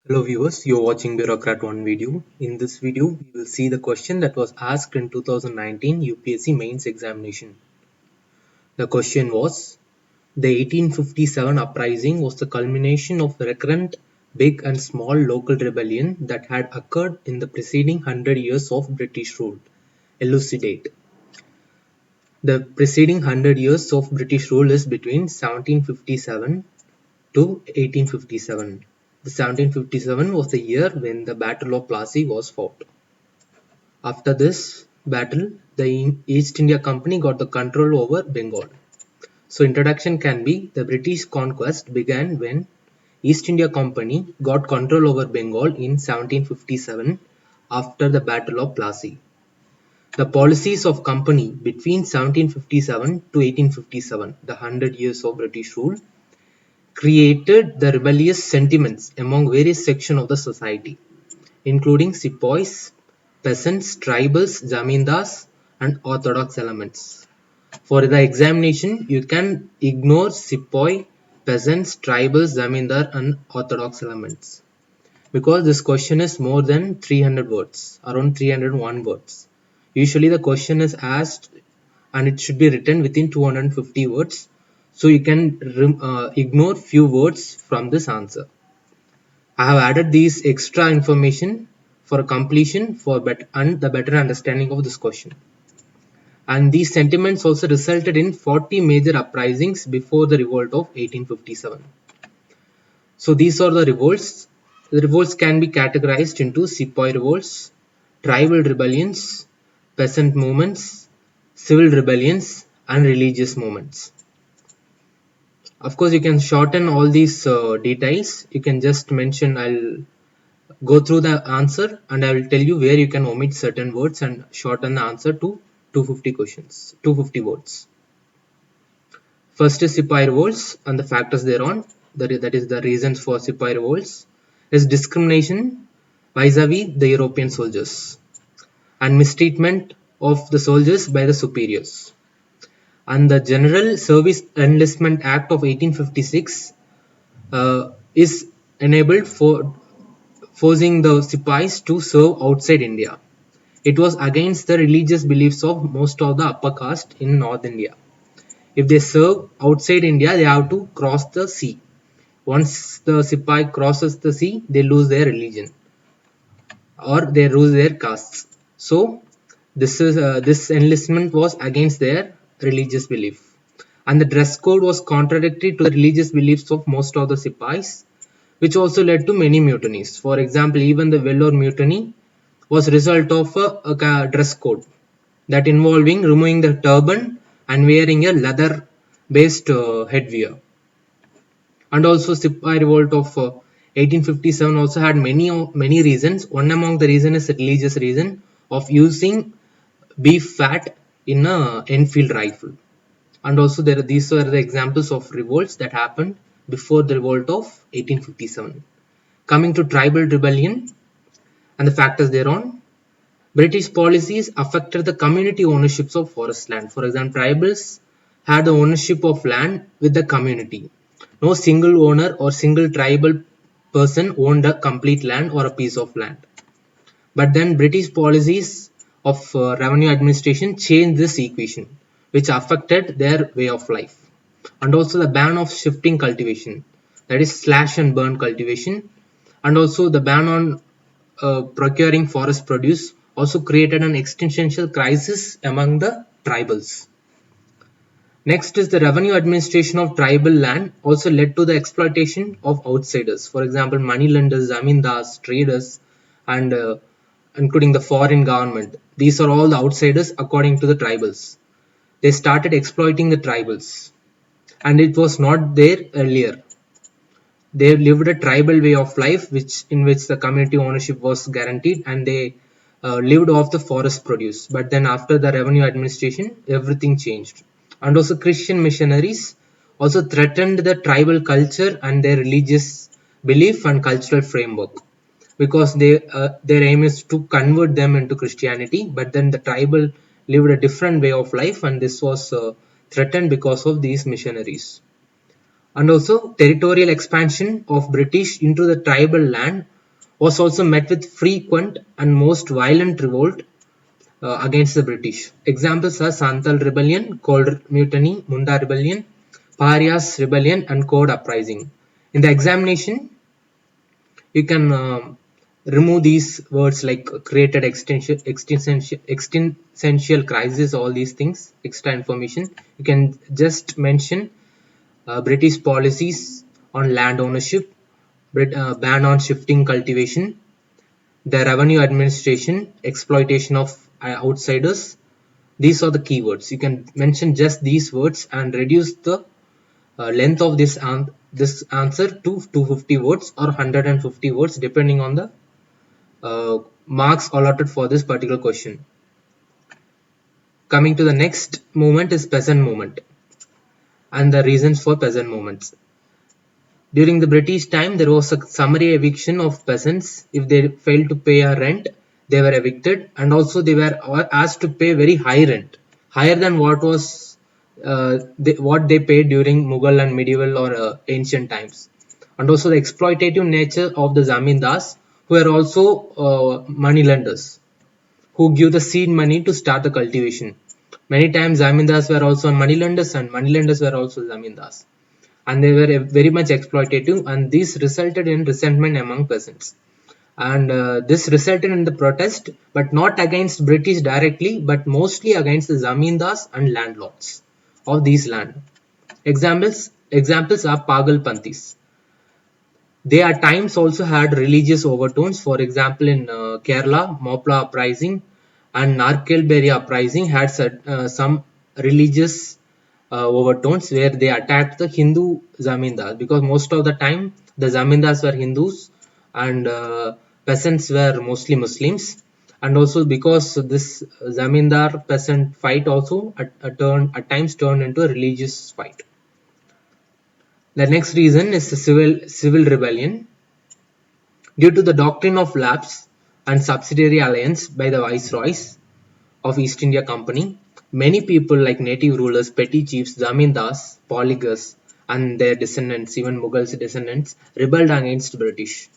Hello viewers, you're watching Bureaucrat 1 video. In this video, we will see the question that was asked in 2019 UPSC mains examination. The question was, the 1857 uprising was the culmination of recurrent big and small local rebellion that had occurred in the preceding 100 years of British rule. Elucidate. The preceding 100 years of British rule is between 1757 to 1857. The 1757 was the year when the Battle of Plassey was fought. After this battle, the East India Company got the control over Bengal. So introduction can be the British conquest began when East India Company got control over Bengal in 1757 after the Battle of Plassey. The policies of company between 1757 to 1857, the 100 years of British rule, created the rebellious sentiments among various sections of the society, including sepoys, peasants, tribals, zamindars, and orthodox elements. For the examination, you can ignore sepoy, peasants, tribals, zamindar, and orthodox elements because this question is more than 300 words, around 301 words. Usually, the question is asked and it should be written within 250 words, so you can ignore few words from this answer. I have added these extra information for completion and the better understanding of this question. And these sentiments also resulted in 40 major uprisings before the revolt of 1857. So these are the revolts. The revolts can be categorized into sepoy revolts, tribal rebellions, peasant movements, civil rebellions, and religious movements. Of course, you can shorten all these details. You can just mention, I'll go through the answer and I will tell you where you can omit certain words and shorten the answer to 250 words. First is sepoy revolts and the factors thereon, that is the reasons for sepoy revolts, is discrimination vis-a-vis the European soldiers and mistreatment of the soldiers by the superiors. And the General Service Enlistment Act of 1856 is enabled for forcing the Sipais to serve outside India. It was against the religious beliefs of most of the upper caste in North India. If they serve outside India, they have to cross the sea. Once the Sipai crosses the sea, they lose their religion or they lose their castes. So this enlistment was against their religious belief, and the dress code was contradictory to the religious beliefs of most of the Sipais, which also led to many mutinies. For example, even the Vellore mutiny was a result of a dress code that involving removing the turban and wearing a leather based headwear. And also Sipai revolt of 1857 also had many reasons. One among the reason is the religious reason of using beef fat in a Enfield rifle. And also these are the examples of revolts that happened before the revolt of 1857. Coming to tribal rebellion and the factors thereon, British policies affected the community ownerships of forest land. For example, tribals had the ownership of land with the community. No single owner or single tribal person owned a complete land or a piece of land. But then British policies of revenue administration changed this equation, which affected their way of life. And also the ban of shifting cultivation, that is slash and burn cultivation, and also the ban on procuring forest produce also created an existential crisis among the tribals. Next is the revenue administration of tribal land also led to the exploitation of outsiders. For example, moneylenders, zamindars, traders, and including the foreign government. These are all the outsiders according to the tribals. They started exploiting the tribals, and it was not there earlier. They lived a tribal way of life, in which the community ownership was guaranteed, and they lived off the forest produce. But then after the revenue administration, everything changed. And also Christian missionaries also threatened the tribal culture and their religious belief and cultural framework, because their aim is to convert them into Christianity. But then the tribal lived a different way of life, and this was threatened because of these missionaries. And also territorial expansion of British into the tribal land was also met with frequent and most violent revolt against the British. Examples are Santhal Rebellion, Cold Mutiny, Munda Rebellion, Parias Rebellion, and Code Uprising. In the examination, you can remove these words like created existential crisis, all these things, extra information. You can just mention British policies on land ownership, ban on shifting cultivation, the revenue administration, exploitation of outsiders. These are the keywords. You can mention just these words and reduce the length of this answer to 250 words or 150 words, depending on the marks allotted for this particular question. Coming to the next movement is peasant movement and the reasons for peasant movements. During the British time, there was a summary eviction of peasants. If they failed to pay a rent, they were evicted, and also they were asked to pay very high rent, higher than what was what they paid during Mughal and medieval or ancient times. And also the exploitative nature of the zamindars, who were also money lenders, who give the seed money to start the cultivation. Many times zamindars were also money lenders and money lenders were also zamindars, and they were very much exploitative, and this resulted in resentment among peasants. And this resulted in the protest, but not against British directly, but mostly against the zamindars and landlords of these land. Examples are Pagalpanthis. They at times also had religious overtones. For example, in Kerala, Mopla uprising and Narkelberi uprising had some religious overtones where they attacked the Hindu zamindars, because most of the time the zamindars were Hindus and peasants were mostly Muslims. And also because this zamindar peasant fight also at times turned into a religious fight. The next reason is the civil rebellion. Due to the doctrine of lapse and subsidiary alliance by the viceroys of East India Company, many people like native rulers, petty chiefs, zamindars, polygars, and their descendants, even Mughals' descendants, rebelled against British.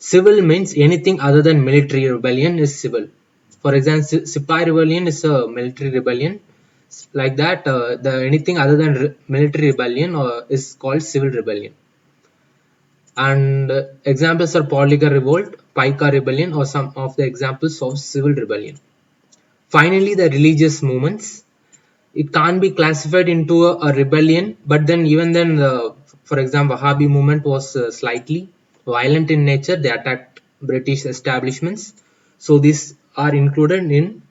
Civil means anything other than military rebellion is civil. For example, Sipai rebellion is a military rebellion. Like that, anything other than military rebellion is called civil rebellion. And examples are Polygar revolt, Paika rebellion, or some of the examples of civil rebellion. Finally, the religious movements. It can't be classified into a rebellion, but then even then, for example, Wahhabi movement was slightly violent in nature. They attacked British establishments. So these are included in,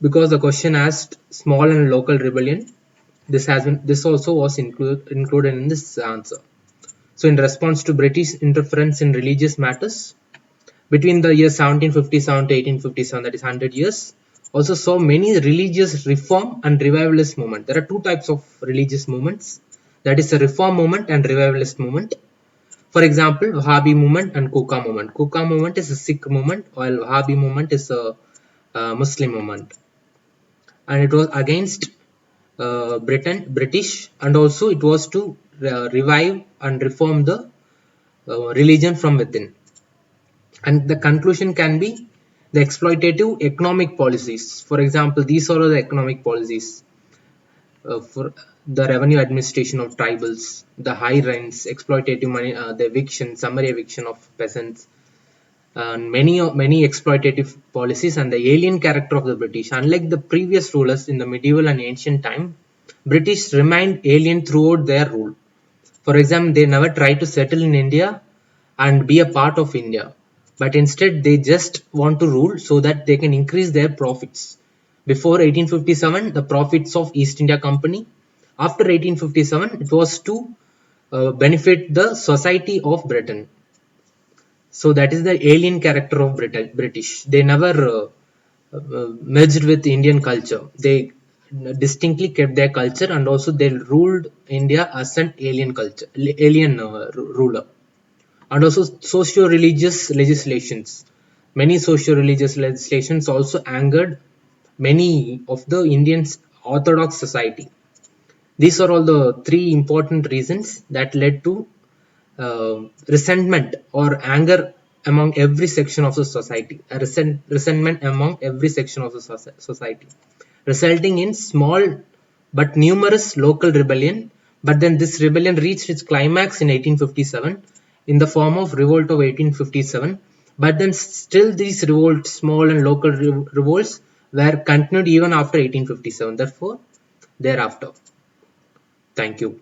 because the question asked small and local rebellion. This also was included in this answer. So in response to British interference in religious matters, between the year 1757 to 1857, that is 100 years, also saw many religious reform and revivalist movement. There are two types of religious movements, that is a reform movement and revivalist movement. For example, Wahhabi movement and Kuka movement. Kuka movement is a Sikh movement, while Wahhabi movement is a Muslim movement, and it was against British, and also it was to revive and reform the religion from within. And the conclusion can be the exploitative economic policies. For example, these are the economic policies for the revenue administration of tribals, the high rents, exploitative money, the eviction, summary eviction of peasants, and many exploitative policies, and the alien character of the British. Unlike the previous rulers in the medieval and ancient time, British remained alien throughout their rule. For example, they never tried to settle in India and be a part of India, but instead they just want to rule so that they can increase their profits. Before 1857, the profits of East India Company. After 1857, it was to benefit the society of Britain. So that is the alien character of British. They never merged with Indian culture. They distinctly kept their culture, and also they ruled India as an alien culture, alien ruler. And also socio-religious legislations. Many socio-religious legislations also angered many of the Indians Orthodox society. These are all the three important reasons that led to resentment or anger among every section of the society, a resentment among every section of the society, resulting in small but numerous local rebellion. But then this rebellion reached its climax in 1857 in the form of revolt of 1857. But then still these revolts, small and local revolts, were continued even after 1857. Therefore, thereafter. Thank you.